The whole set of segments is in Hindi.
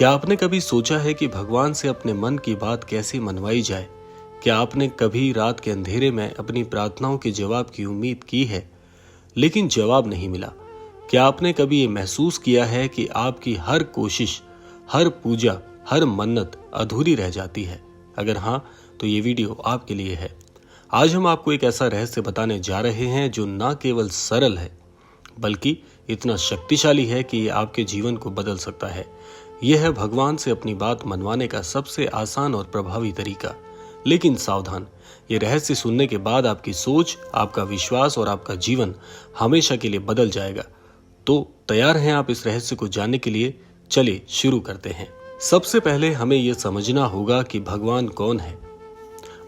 क्या आपने कभी सोचा है कि भगवान से अपने मन की बात कैसे मनवाई जाए? क्या आपने कभी रात के अंधेरे में अपनी प्रार्थनाओं के जवाब की उम्मीद की है, लेकिन जवाब नहीं मिला? क्या आपने कभी ये महसूस किया है कि आपकी हर कोशिश, हर पूजा, हर मन्नत अधूरी रह जाती है? अगर हाँ, तो ये वीडियो आपके लिए है। आज हम आपको एक ऐसा रहस्य बताने जा रहे हैं जो न केवल सरल है, बल्कि इतना शक्तिशाली है कि ये आपके जीवन को बदल सकता है। यह है भगवान से अपनी बात मनवाने का सबसे आसान और प्रभावी तरीका। लेकिन सावधान, ये रहस्य सुनने के बाद आपकी सोच, आपका विश्वास और आपका जीवन हमेशा के लिए बदल जाएगा। तो तैयार हैं आप इस रहस्य को जानने के लिए? चलिए शुरू करते हैं। सबसे पहले हमें यह समझना होगा कि भगवान कौन है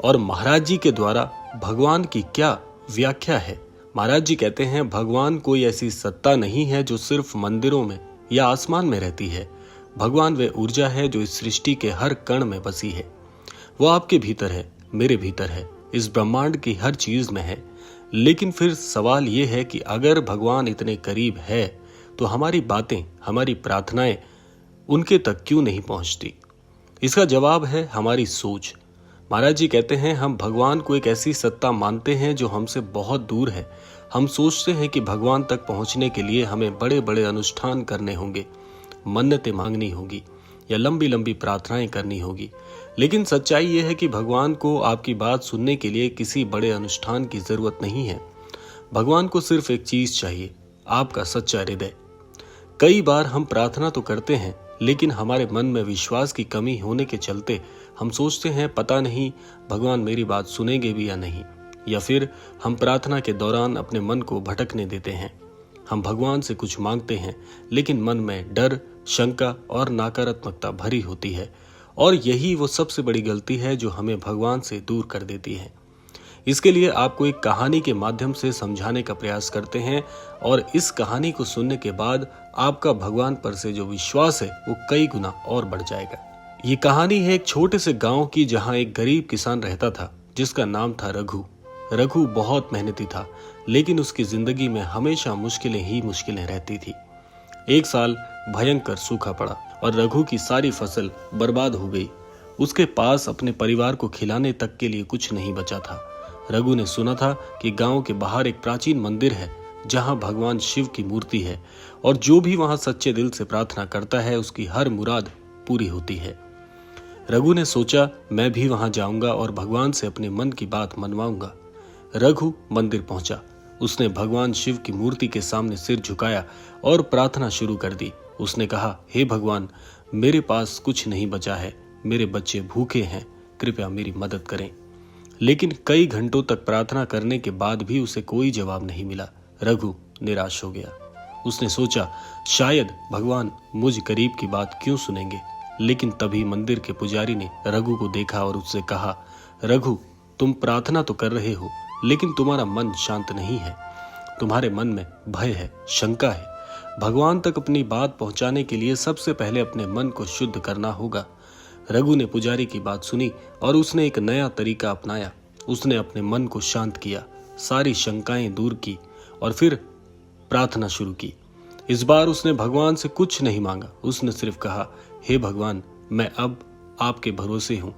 और महाराज जी के द्वारा भगवान की क्या व्याख्या है। महाराज जी कहते हैं, भगवान कोई ऐसी सत्ता नहीं है जो सिर्फ मंदिरों में या आसमान में रहती है। भगवान वह ऊर्जा है जो इस सृष्टि के हर कण में बसी है। वो आपके भीतर है, मेरे भीतर है, इस ब्रह्मांड की हर चीज में है। लेकिन फिर सवाल यह है कि अगर भगवान इतने करीब है तो हमारी बातें, हमारी प्रार्थनाएं उनके तक क्यों नहीं पहुंचती? इसका जवाब है हमारी सोच। महाराज जी कहते हैं, हम भगवान को एक ऐसी सत्ता मानते हैं जो हमसे बहुत दूर है। हम सोचते हैं कि भगवान तक पहुंचने के लिए हमें बड़े बड़े अनुष्ठान करने होंगे, मन्नतें मांगनी होगी या लंबी लंबी प्रार्थनाएं करनी होगी। लेकिन सच्चाई यह है कि भगवान को आपकी बात सुनने के लिए किसी बड़े अनुष्ठान की जरूरत नहीं है। भगवान को सिर्फ एक चीज चाहिए, आपका सच्चा हृदय। कई बार हम प्रार्थना तो करते हैं, लेकिन हमारे मन में विश्वास की कमी होने के चलते हम सोचते हैं पता नहीं भगवान मेरी बात सुनेंगे भी या नहीं। या फिर हम प्रार्थना के दौरान अपने मन को भटकने देते हैं। हम भगवान से कुछ मांगते हैं, लेकिन मन में डर, शंका और नकारात्मकता भरी होती है। और यही वो सबसे बड़ी गलती है जो हमें भगवान से दूर कर देती है। इसके लिए आपको एक कहानी के माध्यम से समझाने का प्रयास करते हैं, और इस कहानी को सुनने के बाद आपका भगवान पर से जो विश्वास है वो कई गुना और बढ़ जाएगा। ये कहानी है एक छोटे से गांव की, जहां एक गरीब किसान रहता था जिसका नाम था रघु। रघु बहुत मेहनती था, लेकिन उसकी जिंदगी में हमेशा मुश्किलें ही मुश्किलें रहती थी। एक साल भयंकर सूखा पड़ा और रघु की सारी फसल बर्बाद हो गई। उसके पास अपने परिवार को खिलाने तक के लिए कुछ नहीं बचा था। रघु ने सुना था कि गांव के बाहर एक प्राचीन मंदिर है जहां भगवान शिव की मूर्ति है, और जो भी वहां सच्चे दिल से प्रार्थना करता है उसकी हर मुराद पूरी होती है। रघु ने सोचा, मैं भी वहां जाऊंगा और भगवान से अपने मन की बात मनवाऊंगा। रघु मंदिर पहुंचा। उसने भगवान शिव की मूर्ति के सामने सिर झुकाया और प्रार्थना शुरू कर दी। उसने कहा, हे भगवान, मेरे पास कुछ नहीं बचा है, मेरे बच्चे भूखे हैं, कृपया मेरी मदद करें। लेकिन कई घंटों तक प्रार्थना करने के बाद भी उसे कोई जवाब नहीं मिला। रघु निराश हो गया। उसने सोचा, शायद भगवान मुझ गरीब की बात क्यों सुनेंगे। लेकिन तभी मंदिर के पुजारी ने रघु को देखा और उससे कहा, रघु, तुम प्रार्थना तो कर रहे हो, लेकिन तुम्हारा मन शांत नहीं है। तुम्हारे मन में भय है, शंका है। भगवान तक अपनी बात पहुंचाने के लिए सबसे पहले अपने मन को शुद्ध करना होगा। रघु ने पुजारी की बात सुनी और उसने एक नया तरीका अपनाया। उसने अपने मन को शांत किया, सारी शंकाएं दूर की और फिर प्रार्थना शुरू की। इस बार उसने भगवान से कुछ नहीं मांगा। उसने सिर्फ कहा, हे भगवान, मैं अब आपके भरोसे हूं।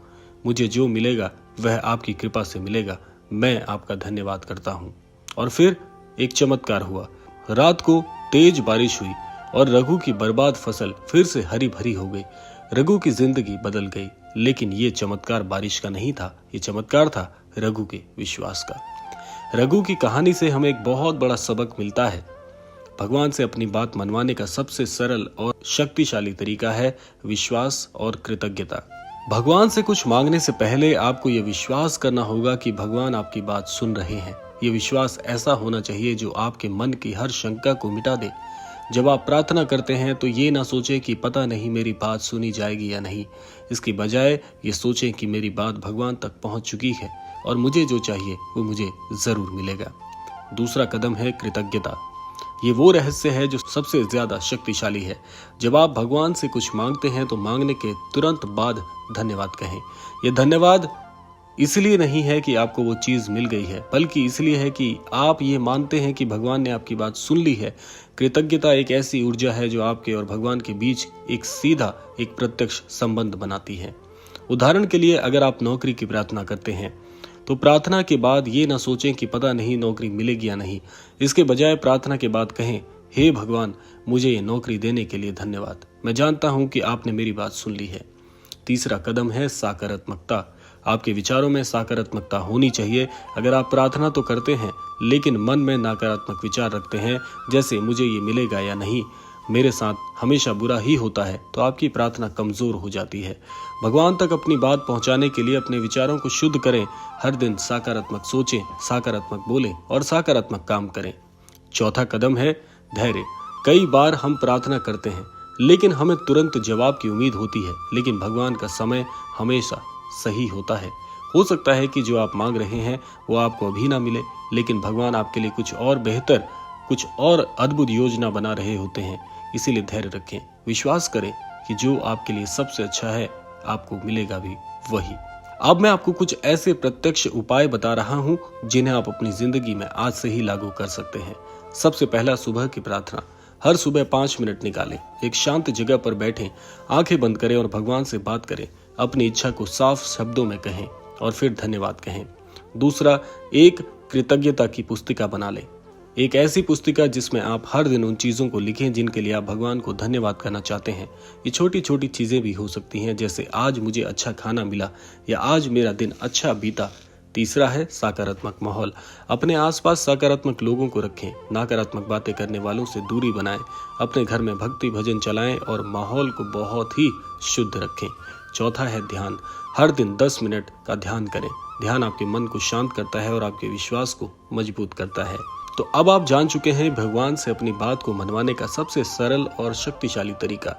मुझे जो मिलेगा वह आपकी कृपा से मिलेगा। मैं आपका धन्यवाद करता हूं। और फिर एक चमत्कार हुआ। रात को तेज बारिश हुई और रघु की बर्बाद फसल फिर से हरी भरी हो गई। रघु की जिंदगी बदल गई। लेकिन ये चमत्कार बारिश का नहीं था, ये चमत्कार था रघु के विश्वास का। रघु की कहानी से हमें एक बहुत बड़ा सबक मिलता है। भगवान से अपनी बात मनवाने का सबसे सरल और शक्तिशाली तरीका है विश्वास और कृतज्ञता। भगवान से कुछ मांगने से पहले आपको यह विश्वास करना होगा कि भगवान आपकी बात सुन रहे हैं। यह विश्वास ऐसा होना चाहिए जो आपके मन की हर शंका को मिटा दे। जब आप प्रार्थना करते हैं तो ये ना सोचें कि पता नहीं मेरी बात सुनी जाएगी या नहीं। इसकी बजाय ये सोचें कि मेरी बात भगवान तक पहुंच चुकी है और मुझे जो चाहिए वो मुझे जरूर मिलेगा। दूसरा कदम है कृतज्ञता। ये वो रहस्य है जो सबसे ज्यादा शक्तिशाली है। जब आप भगवान से कुछ मांगते हैं तो मांगने के तुरंत बाद धन्यवाद कहें। यह धन्यवाद इसलिए नहीं है कि आपको वो चीज मिल गई है, बल्कि इसलिए है कि आप ये मानते हैं कि भगवान ने आपकी बात सुन ली है। कृतज्ञता एक ऐसी ऊर्जा है जो आपके और भगवान के बीच एक सीधा, एक प्रत्यक्ष संबंध बनाती है। उदाहरण के लिए, अगर आप नौकरी की प्रार्थना करते हैं तो प्रार्थना के बाद ये ना सोचें कि पता नहीं नौकरी मिलेगी या नहीं। इसके बजाय प्रार्थना के बाद कहें, हे भगवान, मुझे ये नौकरी देने के लिए धन्यवाद। मैं जानता हूं कि आपने मेरी बात सुन ली है। तीसरा कदम है सकारात्मकता। आपके विचारों में सकारात्मकता होनी चाहिए। अगर आप प्रार्थना तो करते हैं लेकिन मन में नकारात्मक विचार रखते हैं, जैसे मुझे ये मिलेगा या नहीं, मेरे साथ हमेशा बुरा ही होता है, तो आपकी प्रार्थना कमजोर हो जाती है। भगवान तक अपनी बात पहुंचाने के लिए अपने विचारों को शुद्ध करें। हर दिन सकारात्मक सोचें, सकारात्मक बोलें और सकारात्मक काम करें। चौथा कदम है धैर्य। कई बार हम प्रार्थना करते हैं लेकिन हमें तुरंत जवाब की उम्मीद होती है, लेकिन भगवान का समय हमेशा सही होता है। हो सकता है कि जो आप मांग रहे हैं वो आपको अभी ना मिले, लेकिन भगवान आपके लिए कुछ और बेहतर, कुछ और अद्भुत योजना बना रहे होते हैं। इसीलिए धैर्य रखें, विश्वास करें कि जो आपके लिए सबसे अच्छा है आपको मिलेगा भी वही। अब मैं आपको कुछ ऐसे प्रत्यक्ष उपाय बता रहा हूं जिन्हें आप अपनी जिंदगी में आज से ही लागू कर सकते हैं। सबसे पहला, सुबह की प्रार्थना। हर सुबह 5 मिनट निकालें, एक शांत जगह पर बैठें, आंखें बंद करें और भगवान से बात करें। अपनी इच्छा को साफ शब्दों में कहें और फिर धन्यवाद कहें। दूसरा, एक कृतज्ञता की पुस्तिका बना लें। एक ऐसी पुस्तिका जिसमें आप हर दिन उन चीजों को लिखें जिनके लिए आप भगवान को धन्यवाद करना चाहते हैं। ये छोटी छोटी चीजें भी हो सकती हैं, जैसे आज मुझे अच्छा खाना मिला या आज मेरा दिन अच्छा बीता। तीसरा है सकारात्मक माहौल। अपने आसपास सकारात्मक लोगों को रखें, नकारात्मक बातें करने वालों से दूरी बनाएं। अपने घर में भक्ति भजन चलाएं और माहौल को बहुत ही शुद्ध रखें। चौथा है ध्यान। हर दिन 10 मिनट का ध्यान करें। ध्यान आपके मन को शांत करता है और आपके विश्वास को मजबूत करता है। तो अब आप जान चुके हैं भगवान से अपनी बात को मनवाने का सबसे सरल और शक्तिशाली तरीका।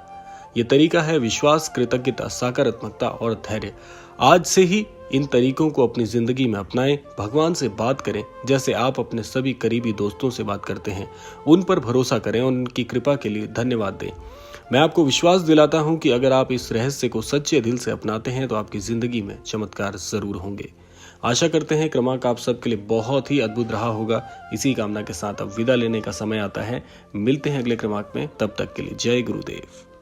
ये तरीका है विश्वास, कृतज्ञता, सकारात्मकता और धैर्य। आज से ही इन तरीकों को अपनी जिंदगी में अपनाएं। भगवान से बात करें जैसे आप अपने सभी करीबी दोस्तों से बात करते हैं। उन पर भरोसा करें और उनकी कृपा के लिए धन्यवाद दें। मैं आपको विश्वास दिलाता हूं कि अगर आप इस रहस्य को सच्चे दिल से अपनाते हैं तो आपकी जिंदगी में चमत्कार जरूर होंगे। आशा करते हैं क्रमांक आप सबके लिए बहुत ही अद्भुत रहा होगा। इसी कामना के साथ अब विदा लेने का समय आता है। मिलते हैं अगले क्रमांक में, तब तक के लिए जय गुरुदेव।